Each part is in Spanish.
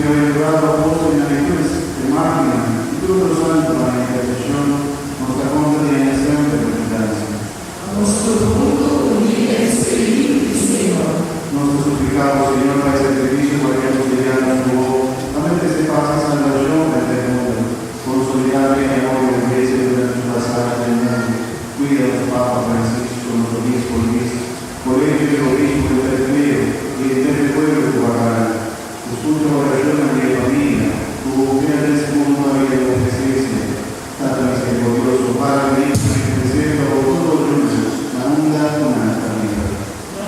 bienaventurado apóstol y lectores de máquina y todos los santos para la intercesión, nos acompañen siempre en abundancia. A nuestro mundo unir el Espíritu, Señor. Nos suplicamos, Señor, para ese servicio, para que nos llevemos tu voz, también se pase salvación del mundo, consolidar el amor de la Iglesia durante su pasaje del mundo. Cuida a los Papa Francisco, los obispos, Luis, por ello el obispo del Pedro y el pueblo de tu palabra. Escucha oración a mi familia, tu mujer de segundo a vida de presencia, tanto misericordioso Padre, que presenta por todos los lunes, la unidad con la familia.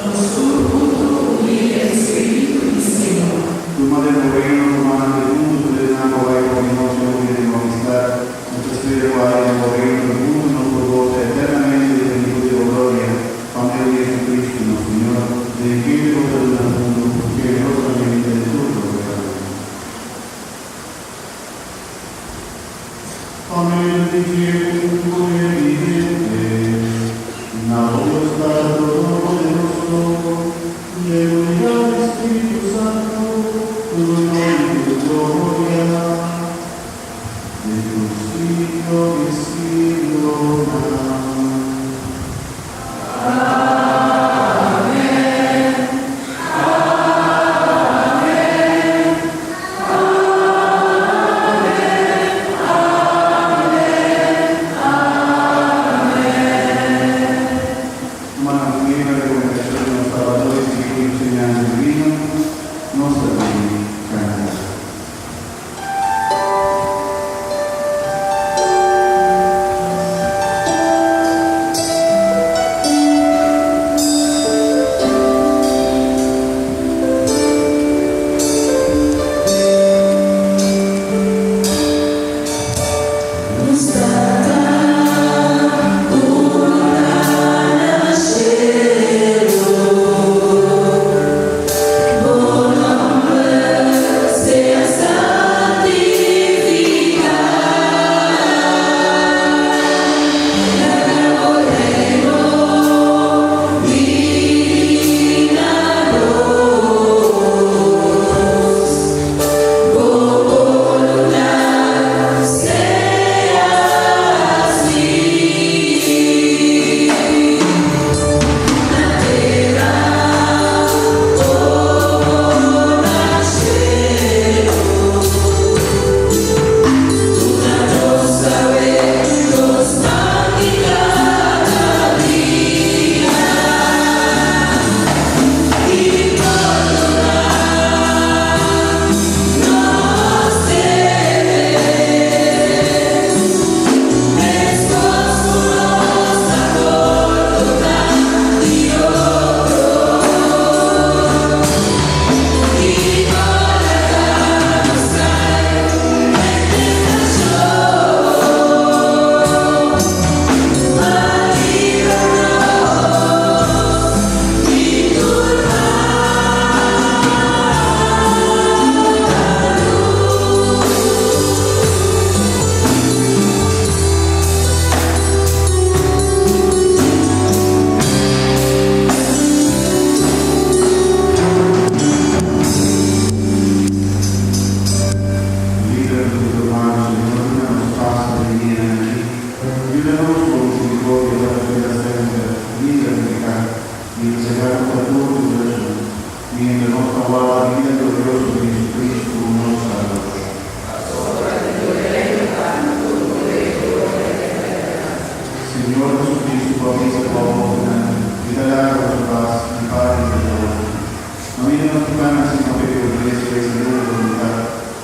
Nuestro mundo unir el Espíritu, Señor. Tu madre del reino, tu madre del mundo, tu denado vaya por mi noche, muy de tu amistad, nuestra estrella vaya en el reino del mundo, nos provoca eternamente de plenitud de gloria, Padre de Jesucristo, nuestro Señor, de quien todo el mundo, que generosamente de tu programa. Amén, te quiero, tu obediente, Dios Padre Todopoderoso, y el unidad del Espíritu Santo, tu honor y tu gloria, de tu siglo y siglo.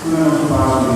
Una nos pasa